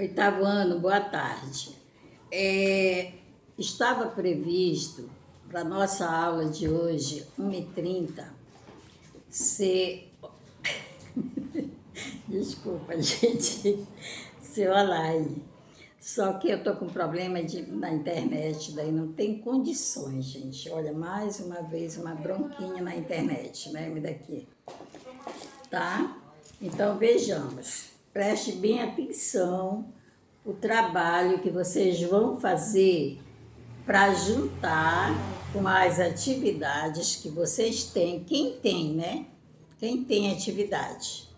Oitavo ano, boa tarde. Estava previsto para a nossa aula de hoje, 1h30, ser. Desculpa, gente, ser online. Só que eu estou com problema na internet, daí não tem condições, gente. Olha, mais uma vez, uma bronquinha na internet, né? Me daqui. Tá? Então, vejamos. Preste bem atenção o trabalho que vocês vão fazer para juntar com as atividades que vocês têm. Quem tem, né? Quem tem atividade.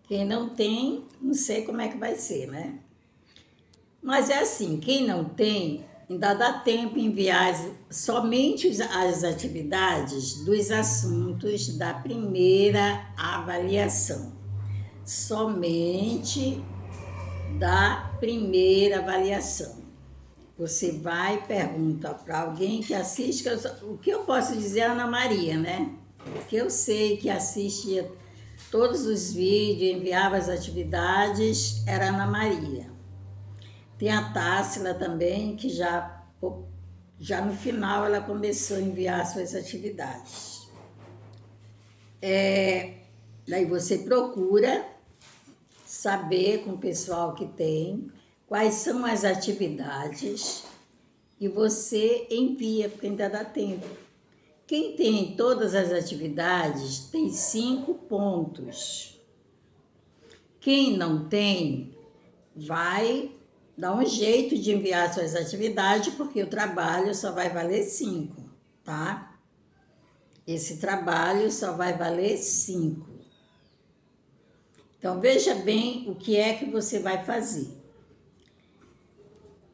Quem não tem, não sei como é que vai ser, né? Mas é assim, quem não tem, ainda dá tempo enviar somente as atividades dos assuntos da primeira avaliação. Somente da primeira avaliação. Você vai e pergunta para alguém que assiste, o que eu posso dizer é a Ana Maria, né? Porque eu sei que assistia todos os vídeos, enviava as atividades, era a Ana Maria. Tem a Tássila também, que já no final ela começou a enviar suas atividades. Daí você procura saber com o pessoal que tem quais são as atividades e você envia, porque ainda dá tempo. Quem tem todas as atividades tem 5 pontos. Quem não tem, vai dar um jeito de enviar suas atividades, porque o trabalho só vai valer 5, tá? Esse trabalho só vai valer 5. Então, veja bem o que é que você vai fazer.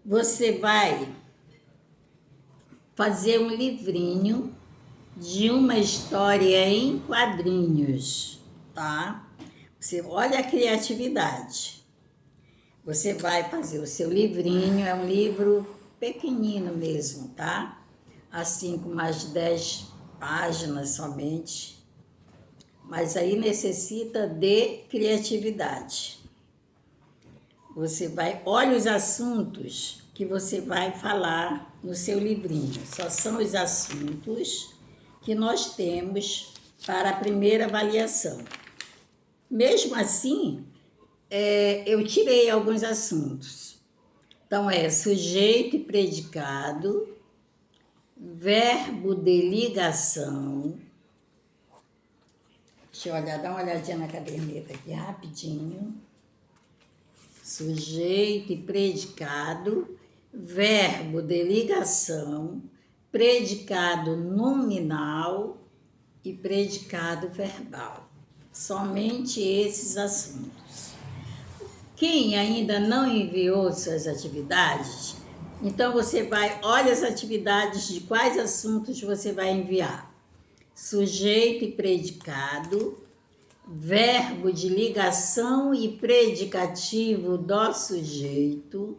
Você vai fazer um livrinho de uma história em quadrinhos, tá? Você olha a criatividade. Você vai fazer o seu livrinho, é um livro pequenino mesmo, tá? Assim, com mais de 10 páginas somente. Mas aí necessita de criatividade. Você vai, olha os assuntos que você vai falar no seu livrinho. Só são os assuntos que nós temos para a primeira avaliação. Mesmo assim, eu tirei alguns assuntos. Então, sujeito e predicado, verbo de ligação. Deixa eu olhar, dá uma olhadinha na caderneta aqui rapidinho. Sujeito e predicado, verbo de ligação, predicado nominal e predicado verbal. Somente esses assuntos. Quem ainda não enviou suas atividades, então você vai, olha as atividades de quais assuntos você vai enviar. Sujeito e predicado, verbo de ligação e predicativo do sujeito,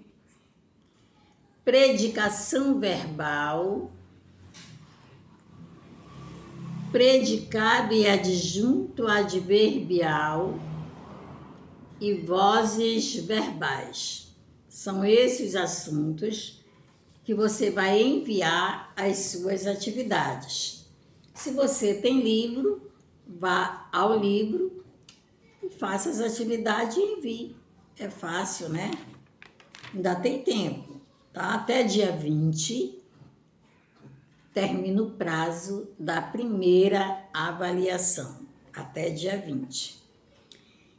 predicação verbal, predicado e adjunto adverbial e vozes verbais. São esses assuntos que você vai enviar as suas atividades. Se você tem livro, vá ao livro, faça as atividades e envie. É fácil, né? Ainda tem tempo, tá? Até dia 20 termina o prazo da primeira avaliação, até dia 20.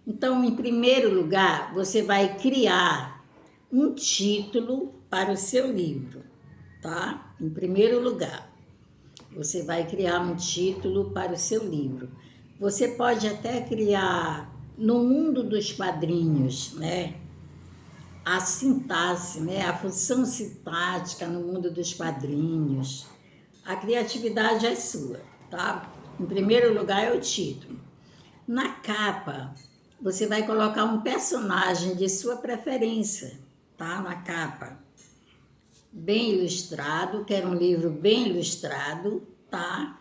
Então, em primeiro lugar, você vai criar um título para o seu livro, tá? Em primeiro lugar, você vai criar um título para o seu livro. Você pode até criar no mundo dos quadrinhos, né? A sintaxe, né? A função sintática no mundo dos quadrinhos. A criatividade é sua, tá? Em primeiro lugar é o título. Na capa, você vai colocar um personagem de sua preferência, tá? Na capa. Bem ilustrado, quero um livro bem ilustrado, tá?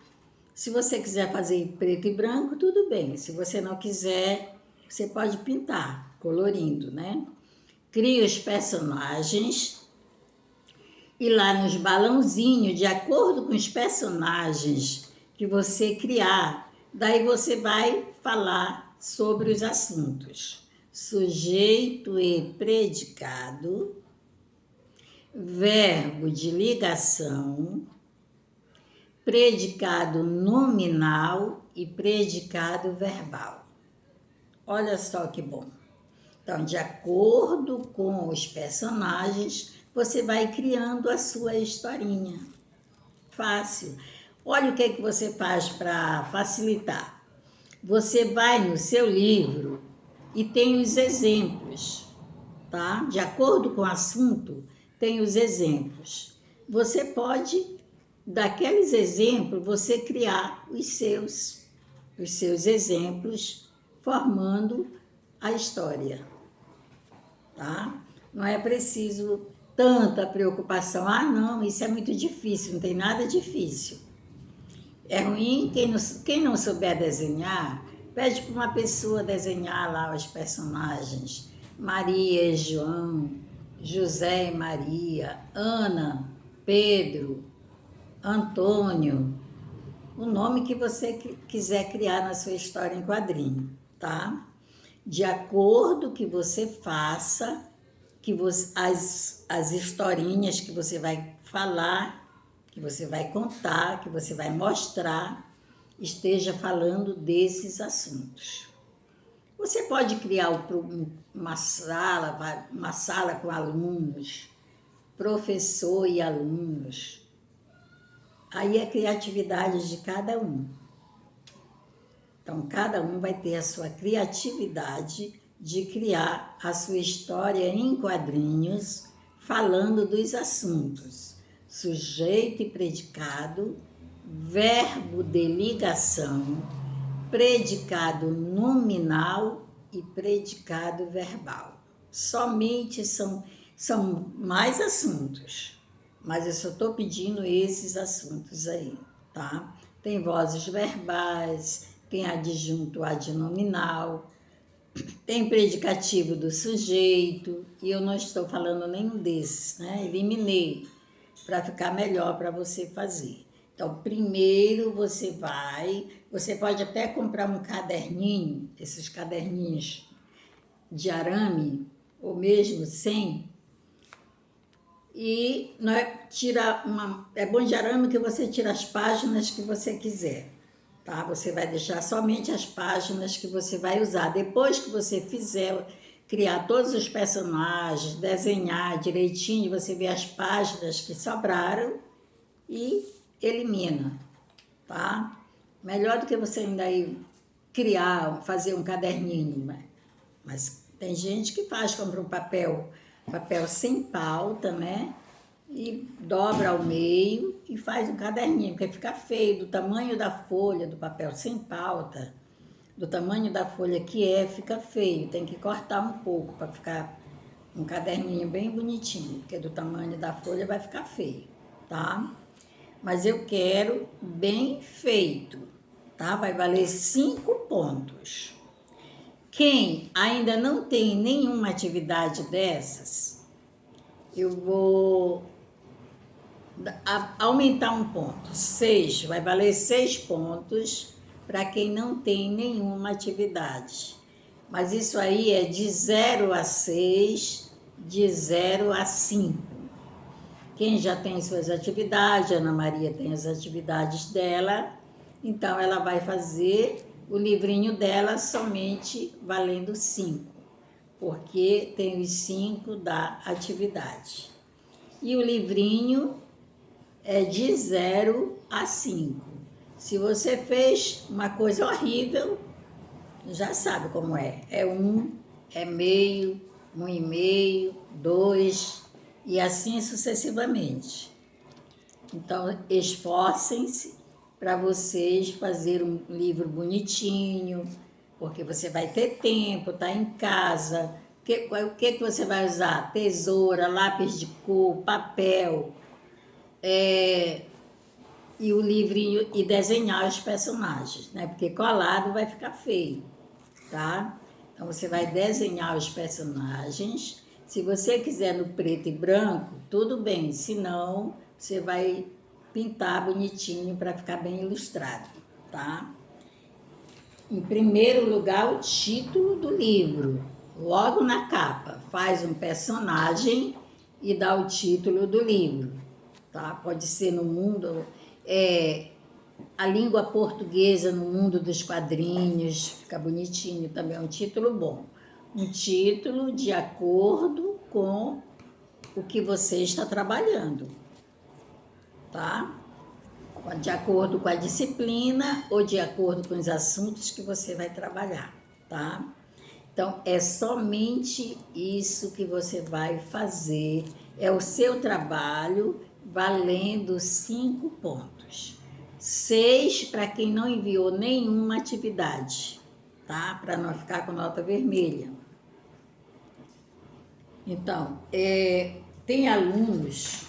Se você quiser fazer em preto e branco, tudo bem. Se você não quiser, você pode pintar, colorindo, né? cria os personagens e lá nos balãozinhos, de acordo com os personagens que você criar, daí você vai falar sobre os assuntos. Sujeito e predicado, verbo de ligação, predicado nominal e predicado verbal. Olha só que bom. Então, de acordo com os personagens, você vai criando a sua historinha. Fácil. Olha o que você faz para facilitar. Você vai no seu livro e tem os exemplos, tá? De acordo com o assunto, tem os exemplos. Você pode, daqueles exemplos, você criar os seus exemplos, formando a história, tá? Não é preciso tanta preocupação. Ah, não, isso é muito difícil. Não tem nada difícil. É ruim quem não souber desenhar, pede para uma pessoa desenhar lá os personagens. Maria e João, José e Maria, Ana, Pedro, Antônio, o nome que você quiser criar na sua história em quadrinho, tá? De acordo que você faça, as historinhas que você vai falar, que você vai contar, que você vai mostrar, esteja falando desses assuntos. Você pode criar uma sala com alunos, professor e alunos. Aí é a criatividade de cada um. Então, cada um vai ter a sua criatividade de criar a sua história em quadrinhos, falando dos assuntos. Sujeito e predicado, verbo de ligação, predicado nominal e predicado verbal. Somente são mais assuntos, mas eu só estou pedindo esses assuntos aí, tá? Tem vozes verbais, tem adjunto adnominal, tem predicativo do sujeito, e eu não estou falando nenhum desses, né? Eliminei para ficar melhor para você fazer. Então, primeiro você pode até comprar um caderninho, esses caderninhos de arame, ou mesmo sem, e é bom de arame que você tira as páginas que você quiser, tá? Você vai deixar somente as páginas que você vai usar. Depois que você fizer, criar todos os personagens, desenhar direitinho, você vê as páginas que sobraram e elimina, tá? Melhor do que você ainda ir fazer um caderninho, né? Mas tem gente que compra um papel sem pauta, né? E dobra ao meio e faz um caderninho, porque fica feio, do tamanho da folha, do papel sem pauta, do tamanho da folha fica feio, tem que cortar um pouco para ficar um caderninho bem bonitinho, porque do tamanho da folha vai ficar feio, tá? Mas eu quero bem feito, tá? Vai valer 5 pontos. Quem ainda não tem nenhuma atividade dessas, eu vou aumentar um ponto. 6, vai valer 6 pontos para quem não tem nenhuma atividade. Mas isso aí é de 0 a 6, de 0 a 5. Quem já tem suas atividades, a Ana Maria tem as atividades dela, então ela vai fazer o livrinho dela somente valendo 5, porque tem os 5 da atividade. E o livrinho é de 0 a 5. Se você fez uma coisa horrível, já sabe como é. É 1, é meio, 1,5, 2, e assim sucessivamente. Então, esforcem-se para vocês fazerem um livro bonitinho, porque você vai ter tempo, tá em casa. O que você vai usar? Tesoura, lápis de cor, papel, e o livrinho, e desenhar os personagens, né? Porque colado vai ficar feio, tá? Então, você vai desenhar os personagens, Se você quiser no preto e branco, tudo bem, senão você vai pintar bonitinho para ficar bem ilustrado, tá? Em primeiro lugar, o título do livro, logo na capa, faz um personagem e dá o título do livro, tá? Pode ser no mundo, a língua portuguesa no mundo dos quadrinhos, fica bonitinho também, é um título bom. Um título de acordo com o que você está trabalhando, tá? De acordo com a disciplina ou de acordo com os assuntos que você vai trabalhar, tá? Então, é somente isso que você vai fazer, é o seu trabalho valendo 5 pontos. 6 para quem não enviou nenhuma atividade, tá? Para não ficar com nota vermelha. Então, tem alunos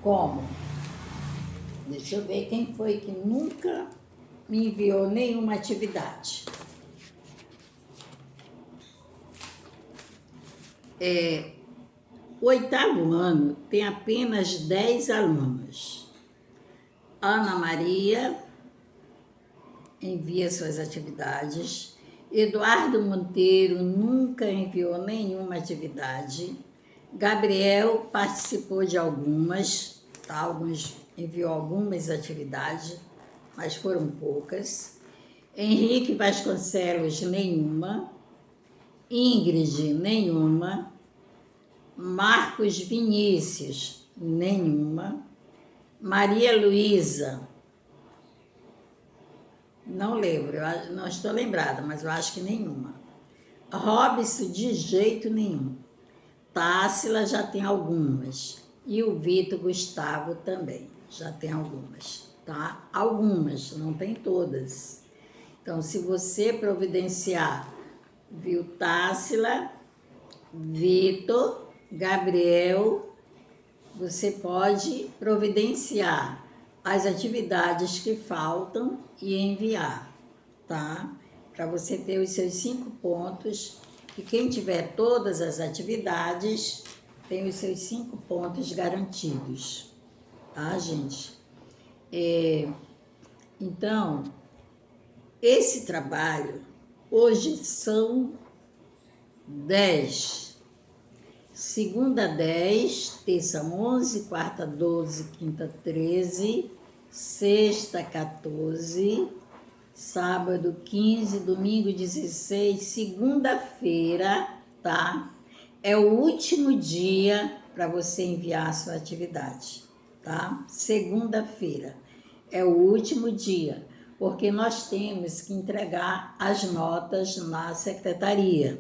como... Deixa eu ver quem foi que nunca me enviou nenhuma atividade. O 8º ano tem apenas 10 alunos. Ana Maria envia suas atividades. Eduardo Monteiro nunca enviou nenhuma atividade. Gabriel participou de algumas, tá? Enviou algumas atividades, mas foram poucas. Henrique Vasconcelos, nenhuma. Ingrid, nenhuma. Marcos Vinícius, nenhuma. Maria Luísa, não lembro, não estou lembrada, mas eu acho que nenhuma. Robson, de jeito nenhum. Tássila já tem algumas. E o Vitor Gustavo também, já tem algumas, tá? Algumas, não tem todas. Então, se você providenciar, viu, Tássila, Vitor, Gabriel, você pode providenciar as atividades que faltam e enviar, tá? Para você ter os seus 5 pontos, e quem tiver todas as atividades tem os seus 5 pontos garantidos, tá, gente? Então, esse trabalho, hoje são 10. Segunda 10, terça 11, quarta 12, quinta 13, sexta 14, sábado 15, domingo 16, segunda-feira, tá? É o último dia para você enviar a sua atividade, tá? Segunda-feira é o último dia, porque nós temos que entregar as notas na secretaria.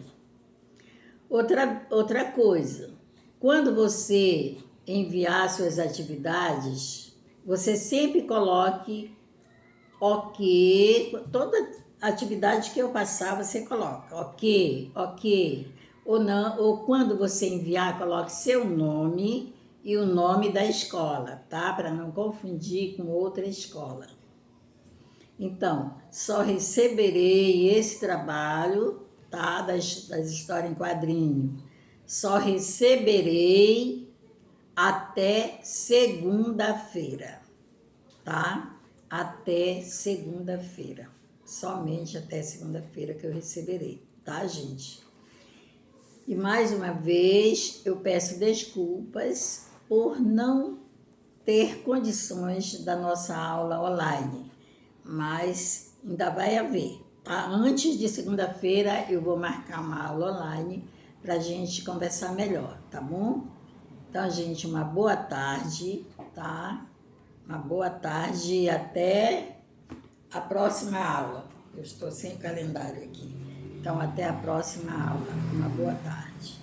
Outra coisa, quando você enviar suas atividades, você sempre coloque ok, toda atividade que eu passar você coloca ok, ou não, ou quando você enviar, coloque seu nome e o nome da escola, tá? Para não confundir com outra escola. Então, só receberei esse trabalho, tá? Das histórias em quadrinho. Só receberei até segunda-feira, tá? Até segunda-feira. Somente até segunda-feira que eu receberei, tá, gente? E mais uma vez, eu peço desculpas por não ter condições da nossa aula online, mas ainda vai haver, tá? Antes de segunda-feira, eu vou marcar uma aula online para a gente conversar melhor, tá bom? Então, gente, uma boa tarde, tá? Uma boa tarde e até a próxima aula. Eu estou sem calendário aqui. Então, até a próxima aula. Uma boa tarde.